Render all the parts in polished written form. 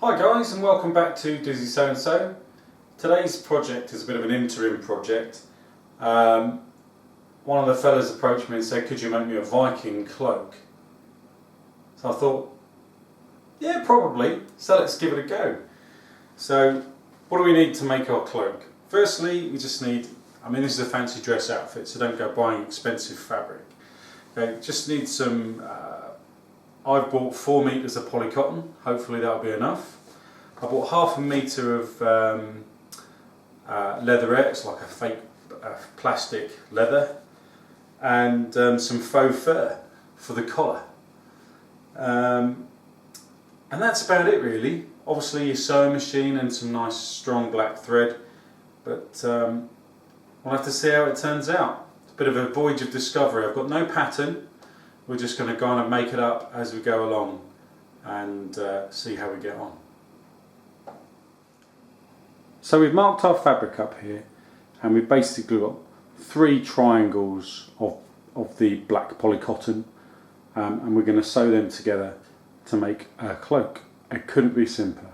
Hi guys, and welcome back to Dizzy So and So. Today's project is a bit of an interim project. One of the fellas approached me and said, could you make me a Viking cloak? So I thought, yeah, probably, so let's give it a go. So what do we need to make our cloak? Firstly, we just need, this is a fancy dress outfit, so don't go buying expensive fabric. Okay, just need some, I've bought 4 meters of polycotton, hopefully that'll be enough. I bought ½ meter of leatherette, it's like a fake plastic leather, and some faux fur for the collar. And that's about it really. Obviously your sewing machine and some nice strong black thread, but we'll have to see how it turns out. It's a bit of a voyage of discovery. I've got no pattern. We're just going to kind of make it up as we go along and see how we get on. So we've marked our fabric up here, and we've basically got 3 triangles of the black polycotton, and we're going to sew them together to make a cloak. It couldn't be simpler.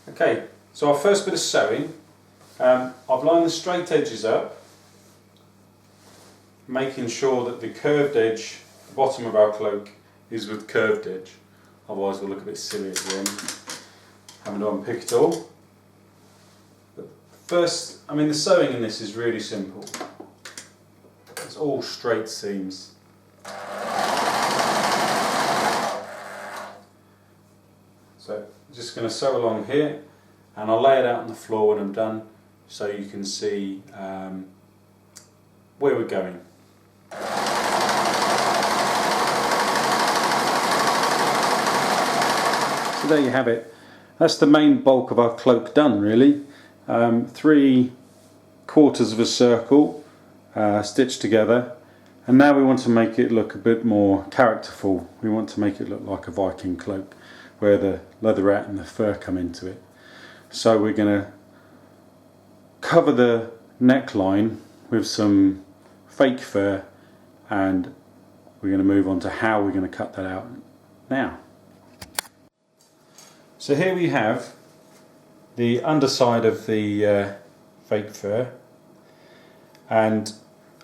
Okay, so our first bit of sewing, I've lined the straight edges up, making sure that the curved edge, the bottom of our cloak, is with curved edge. Otherwise we'll look a bit silly at the end, having to unpick it all. But first, the sewing in this is really simple. It's all straight seams. So I'm just going to sew along here, and I'll lay it out on the floor when I'm done, so you can see where we're going. So there you have it. That's the main bulk of our cloak done really. 3/4 of a circle stitched together, and now we want to make it look a bit more characterful. We want to make it look like a Viking cloak, where the leatherette and the fur come into it. So we're going to cover the neckline with some fake fur, and we're going to move on to how we're going to cut that out now. So here we have the underside of the fake fur, and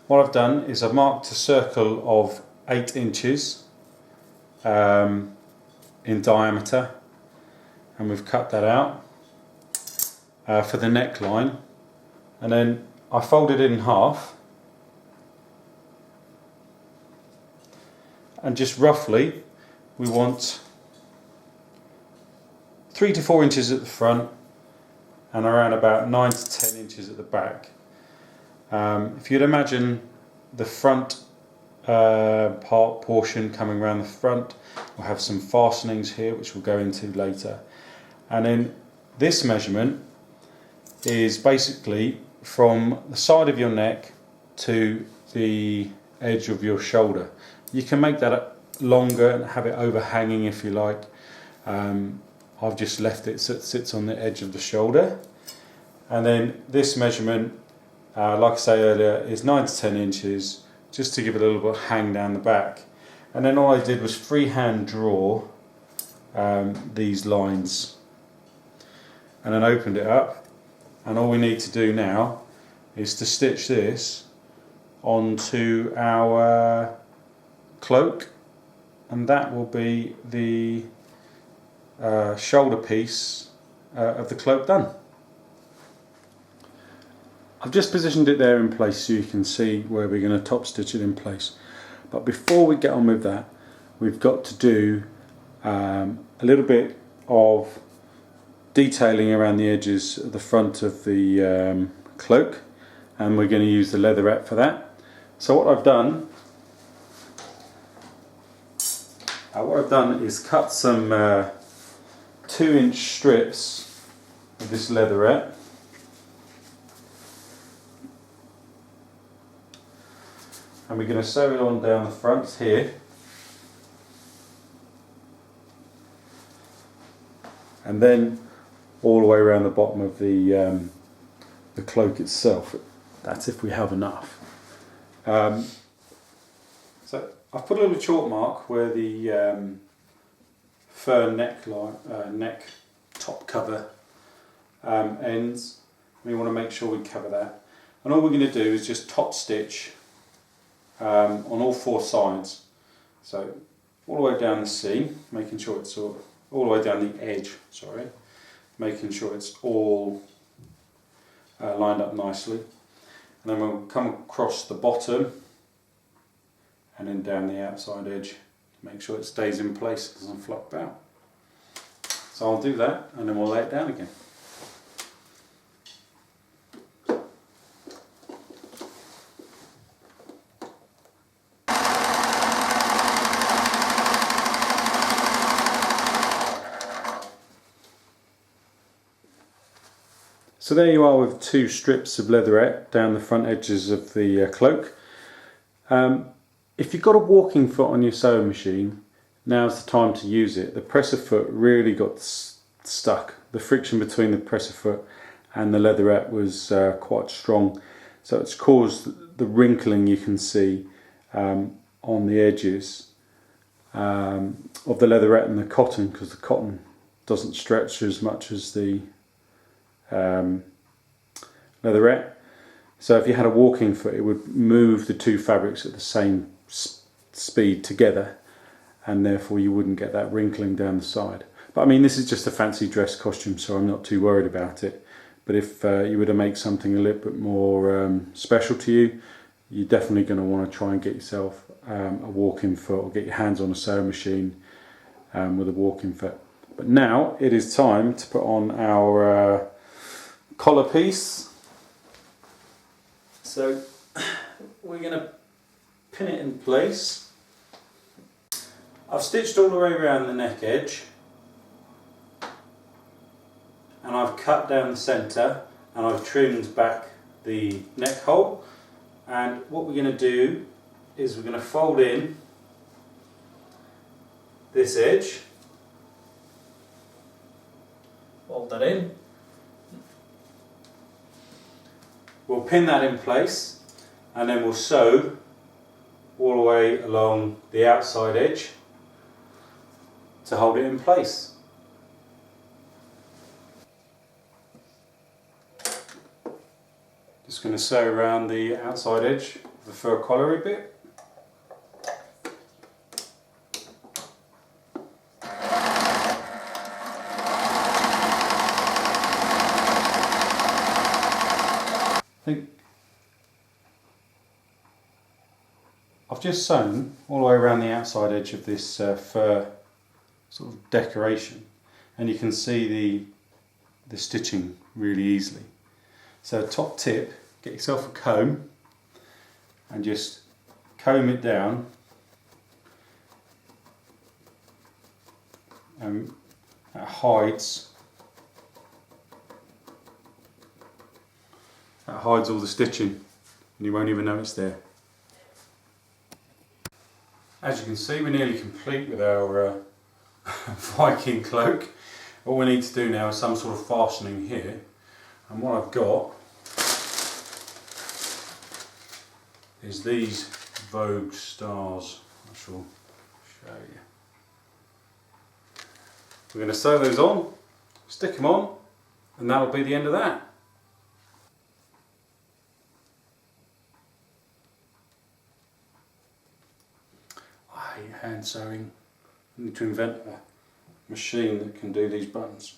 what I've done is I've marked a circle of 8 inches in diameter, and we've cut that out for the neckline, and then I folded it in half, and just roughly we want 3 to 4 inches at the front and around about 9 to 10 inches at the back. If you'd imagine the front portion coming around the front, we'll have some fastenings here which we'll go into later, and then this measurement is basically from the side of your neck to the edge of your shoulder. You can make that longer and have it overhanging if you like. I've just left it so it sits on the edge of the shoulder, and then this measurement, like I say earlier, is 9 to 10 inches, just to give it a little bit of hang down the back. And then all I did was freehand draw these lines, and then opened it up, and all we need to do now is to stitch this onto our cloak, and that will be the shoulder piece of the cloak done. I've just positioned it there in place so you can see where we're going to top stitch it in place. But before we get on with that, we've got to do a little bit of detailing around the edges of the front of the cloak, and we're going to use the leatherette for that. So what I've done is cut some 2-inch strips of this leatherette, and we're going to sew it on down the front here, and then all the way around the bottom of the cloak itself. That's if we have enough. So I've put a little chalk mark where the fur neck top cover ends. We want to make sure we cover that, and all we're going to do is just top stitch on all four sides, so all the way down the seam, making sure it's all the way down the edge, sorry, making sure it's all lined up nicely, and then we'll come across the bottom and then down the outside edge to make sure it stays in place, it doesn't flop out. So I'll do that and then we'll lay it down again. So there you are with two strips of leatherette down the front edges of the cloak. If you've got a walking foot on your sewing machine, now's the time to use it. The presser foot really got stuck. The friction between the presser foot and the leatherette was quite strong, so it's caused the wrinkling you can see on the edges of the leatherette and the cotton, because the cotton doesn't stretch as much as the leatherette. So if you had a walking foot, it would move the two fabrics at the same speed together, and therefore you wouldn't get that wrinkling down the side. But I mean, this is just a fancy dress costume, so I'm not too worried about it. But if you were to make something a little bit more special to you, you're definitely going to want to try and get yourself a walking foot, or get your hands on a sewing machine with a walking foot. But now it is time to put on our collar piece. So we're going to pin it in place. I've stitched all the way around the neck edge, and I've cut down the centre, and I've trimmed back the neck hole. And what we're going to do is we're going to fold in this edge, fold that in. We'll pin that in place, and then we'll sew all the way along the outside edge to hold it in place. Just going to sew around the outside edge of the fur collar a bit. I've just sewn all the way around the outside edge of this fur sort of decoration, and you can see the stitching really easily. So top tip, get yourself a comb and just comb it down, and that hides all the stitching, and you won't even know it's there. As you can see, we're nearly complete with our Viking cloak. All we need to do now is some sort of fastening here, and what I've got is these Vogue stars. I shall show you. We're going to sew those on, stick them on, and that'll be the end of that. I hate hand sewing. I need to invent a machine that can do these buttons.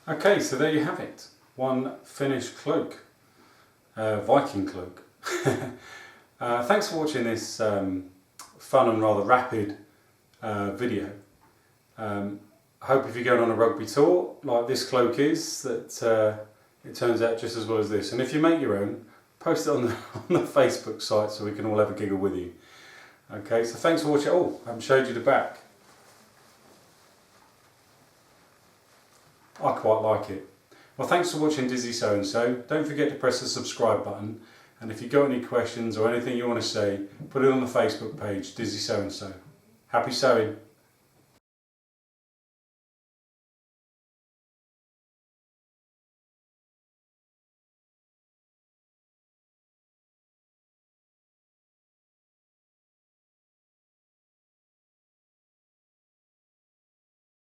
Okay, so there you have it. One finished cloak. Viking cloak. Thanks for watching this fun and rather rapid video. I hope if you're going on a rugby tour, like this cloak is, that it turns out just as well as this. And if you make your own, post it on the Facebook site so we can all have a giggle with you. Okay, so thanks for watching. Oh, I haven't showed you the back. I quite like it. Well, thanks for watching Dizzy So and So. Don't forget to press the subscribe button, and if you've got any questions or anything you want to say, put it on the Facebook page, Dizzy So and So. Happy sewing.